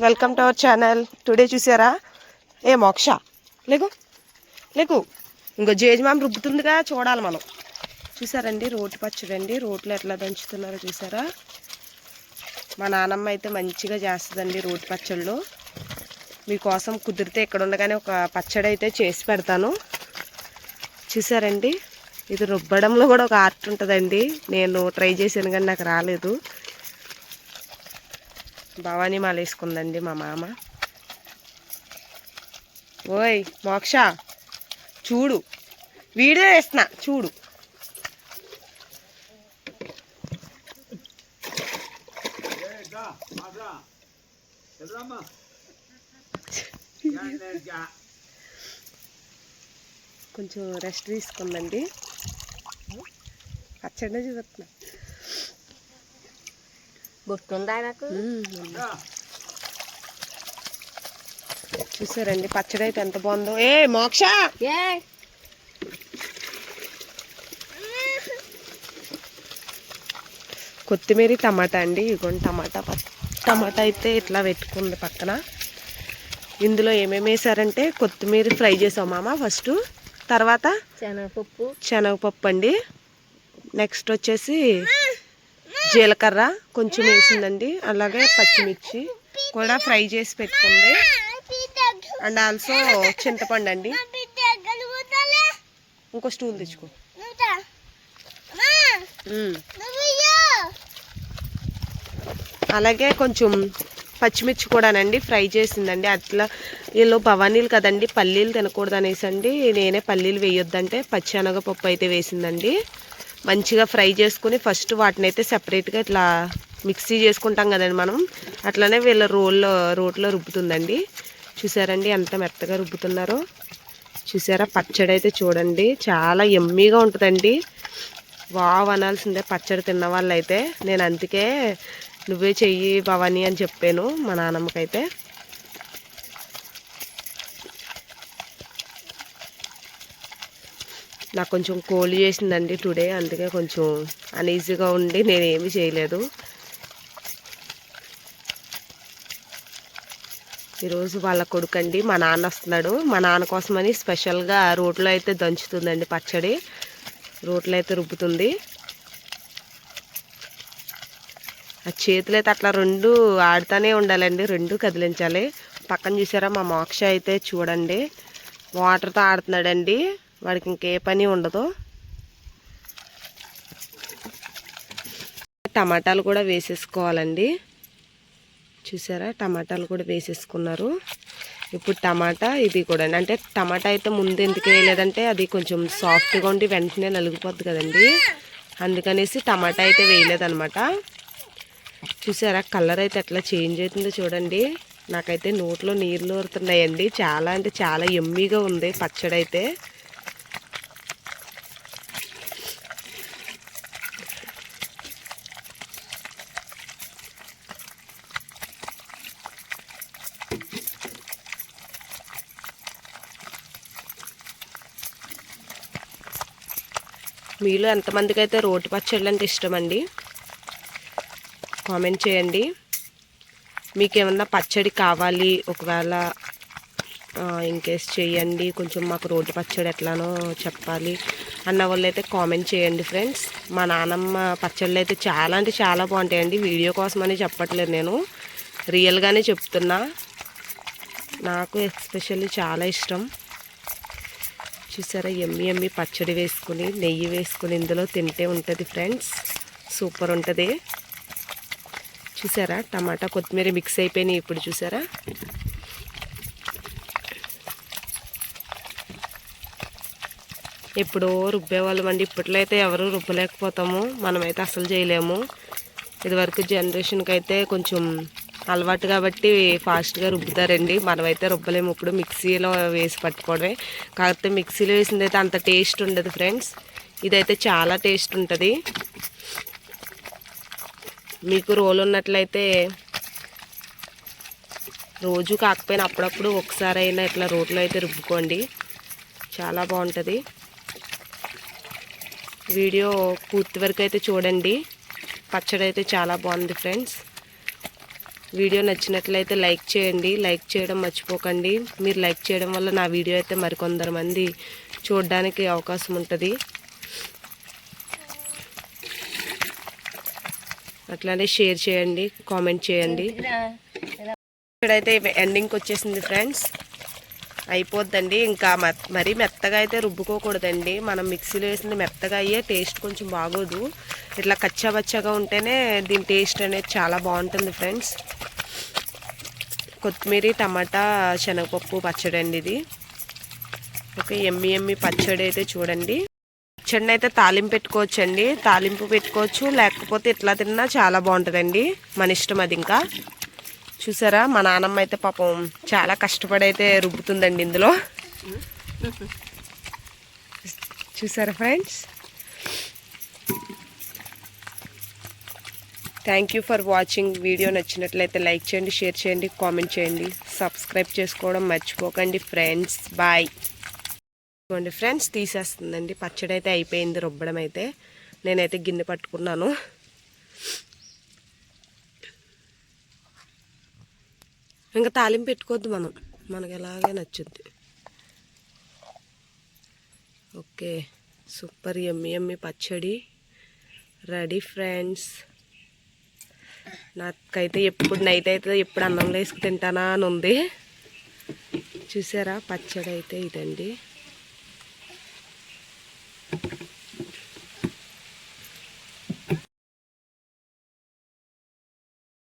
Welcome to our channel. Today చూసారా ఏ మోక్ష లేకు లేకు ఇంకో జేజమామ రుబ్బుతుందిగా చూడాలి మనం. చూసారండి రోటి పచ్చడి అండి, రోట్లో ఎట్లా దంచుతున్నారో చూసారా. మా నానమ్మ అయితే మంచిగా చేస్తుందండి రోటి పచ్చళ్ళు. మీకోసం కుదిరితే ఇక్కడ ఉండగానే ఒక పచ్చడి అయితే చేసి పెడతాను. చూసారండి ఇది రుబ్బడంలో కూడా ఒక ఆర్ట్ ఉంటుందండి. నేను ట్రై చేశాను కానీ నాకు రాలేదు. భవానీ మాల వేసుకుందండి మా మామ. ఓయ్ మోక్ష చూడు, వీడియో వేస్తున్నా చూడు. కొంచెం రెస్ట్ తీసుకుందండి. పచ్చడి చూస్తున్నా. గుర్తుందా నాకు? చూసారండి పచ్చడి అయితే ఎంత బాగుందో. ఏ మోక్ష కొత్తిమీర టమాటా అండి. ఇదిగోండి టమాటా అయితే ఇట్లా పెట్టుకుంది పక్కన. ఇందులో ఏమేమి వేసారంటే కొత్తిమీర ఫ్రై చేసాం మామ ఫస్ట్, తర్వాత శనగపప్పు అండి, నెక్స్ట్ వచ్చేసి జీలకర్ర కొంచెం వేసిందండి, అలాగే పచ్చిమిర్చి కూడా ఫ్రై చేసి పెట్టుకుంది, అండ్ ఆల్సో చింతపండు అండి. ఇంకో స్టూల్ తెచ్చుకో. అలాగే కొంచెం పచ్చిమిర్చి కూడానండి ఫ్రై చేసిందండి. అట్లా వీళ్ళు భవానీలు కదండి, పల్లీలు తినకూడదు అనేసి అండి నేనే పల్లీలు వేయొద్దంటే పచ్చెనగపప్పు అయితే వేసిందండి. మంచిగా ఫ్రై చేసుకుని ఫస్ట్ వాటిని అయితే సెపరేట్గా ఇట్లా మిక్సీ చేసుకుంటాం కదండి మనం, అట్లనే వీళ్ళ రోట్లో రుబ్బుతుందండి. చూసారండి ఎంత మెత్తగా రుబ్బుతున్నారో. చూసారా పచ్చడి అయితే చూడండి చాలా యమ్మీగా ఉంటుందండి. వావ్ అనాల్సిందే పచ్చడి తిన్న వాళ్ళు అయితే. నేను అందుకే నువ్వే చెయ్యి భవానీ అని చెప్పాను మా నాన్నమ్మకైతే. నాకు కొంచెం కోల్డ్ చేసిందండి టుడే, అందుకే కొంచెం అన్ఈజీగా ఉండి నేనేమి చేయలేదు. ఈరోజు వాళ్ళ కొడుకండి మా నాన్న వస్తున్నాడు. మా నాన్న కోసమని స్పెషల్గా రోట్లో అయితే దంచుతుందండి పచ్చడి, రోట్లో అయితే రుబ్బుతుంది. ఆ చేతులు అయితే అట్లా రెండు ఆడుతూనే ఉండాలండి, రెండు కదిలించాలి. పక్కన చూసారా మా మోక్ష అయితే చూడండి వాటర్తో ఆడుతున్నాడండి, వాడికి ఇంకే పని ఉండదు. టమాటాలు కూడా వేసేసుకోవాలండి. చూసారా టమాటాలు కూడా వేసేసుకున్నారు. ఇప్పుడు టమాటా ఇది కూడా అంటే టమాటా అయితే ముందు ఎందుకు వేయలేదంటే అది కొంచెం సాఫ్ట్గా ఉండి వెంటనే నలిగిపోద్ది కదండి, అందుకనేసి టమాటా అయితే వేయలేదన్నమాట. చూసారా కలర్ అయితే ఎట్లా చేంజ్ అవుతుందో చూడండి. నాకైతే నోట్లో నీళ్ళు ఊరుతున్నాయండి. చాలా అంటే చాలా యమ్మీగా ఉంది పచ్చడి అయితే. మీలో ఎంతమందికి అయితే రోటి పచ్చళ్ళు అంటే ఇష్టం అండి కామెంట్ చేయండి. మీకు ఏమన్నా పచ్చడి కావాలి ఒకవేళ ఇన్కేస్ చేయండి, కొంచెం మాకు రోటి పచ్చడి ఎట్లానో చెప్పాలి అన్న వాళ్ళు అయితే కామెంట్ చేయండి ఫ్రెండ్స్. మా నానమ్మ పచ్చళ్ళు అయితే చాలా అంటే చాలా బాగుంటాయండి. వీడియో కోసమని చెప్పట్లేదు, నేను రియల్గానే చెప్తున్నా. నాకు ఎస్పెషల్లీ చాలా ఇష్టం. చూసారా ఎమ్మి ఎమ్మి పచ్చడి వేసుకుని నెయ్యి వేసుకుని ఇందులో తింటే ఉంటుంది ఫ్రెండ్స్, సూపర్ ఉంటుంది. చూసారా టమాటా కొత్తిమీర మిక్స్ అయిపోయినాయి. ఇప్పుడు చూసారా ఎప్పుడో రుబ్బేవాళ్ళం అండి, ఇప్పట్లో అయితే ఎవరు రుబ్బలేకపోతాము, మనమైతే అసలు చేయలేము. ఇదివరకు జనరేషన్కి అయితే కొంచెం అలవాటు కాబట్టి ఫాస్ట్గా రుబ్బుతారండి, మనమైతే రుబ్బలేము. ఇప్పుడు మిక్సీలో వేసి పట్టుకోవడమే. కాకపోతే మిక్సీలో వేసింది అయితే అంత టేస్ట్ ఉండదు ఫ్రెండ్స్, ఇదైతే చాలా టేస్ట్ ఉంటుంది. మీకు రోలు ఉన్నట్లయితే రోజు కాకపోయినా అప్పుడప్పుడు ఒకసారి అయినా ఇట్లా రోట్లో అయితే రుబ్బుకోండి, చాలా బాగుంటుంది. వీడియో పూర్తి వరకు అయితే చూడండి. పచ్చడి అయితే చాలా బాగుంది ఫ్రెండ్స్. వీడియో నచ్చినట్లయితే లైక్ చేయండి, లైక్ చేయడం మర్చిపోకండి. మీరు లైక్ చేయడం వల్ల నా వీడియో అయితే మరికొందరు మంది చూడడానికి అవకాశం ఉంటుంది. అట్లానే షేర్ చేయండి, కామెంట్ చేయండి. ఇక్కడైతే ఎండింగ్కి వచ్చేసింది ఫ్రెండ్స్, అయిపోద్దండి. ఇంకా మరీ మెత్తగా అయితే రుబ్బుకోకూడదండి. మనం మిక్సీలో వేసింది మెత్తగా అయ్యే టేస్ట్ కొంచెం బాగోదు. ఇట్లా కచ్చాబచ్చాగా ఉంటేనే దీని టేస్ట్ అనేది చాలా బాగుంటుంది ఫ్రెండ్స్. కొత్తిమీర, టమాటా, శనగపప్పు పచ్చడి అండి ఇది. ఓకే, ఎమ్మి పచ్చడి అయితే చూడండి. పచ్చడిని అయితే తాలింపు పెట్టుకోవచ్చండి, తాలింపు పెట్టుకోవచ్చు, లేకపోతే ఇట్లా తిన్నా చాలా బాగుంటుందండి. మన ఇష్టం అది. ఇంకా చూసారా, మా నాన్నమ్మ అయితే పాపం చాలా కష్టపడైతే రుబ్బుతుందండి ఇందులో. చూసారా friends. Thank you for watching. Video నచ్చినట్లయితే లైక్ చేయండి, షేర్ చేయండి, కామెంట్ చేయండి, సబ్స్క్రైబ్ చేసుకోవడం మర్చిపోకండి ఫ్రెండ్స్. బాయ్. చూడండి ఫ్రెండ్స్, తీసేస్తుందండి. పచ్చడి అయితే అయిపోయింది రుబ్బడం అయితే. నేనైతే గిన్నె పట్టుకున్నాను. ఇంకా తాలింపు పెట్టుకోవద్దు, మనకి ఎలాగే నచ్చుద్ది. ఓకే, సూపర్ ఎమ్మి పచ్చడి రెడీ ఫ్రెండ్స్. నాకైతే ఎప్పుడు నైట్ అయితే ఎప్పుడు అన్నంలో వేసుకు తింటానా అని ఉంది. చూసారా, పచ్చడి అయితే ఇదండి.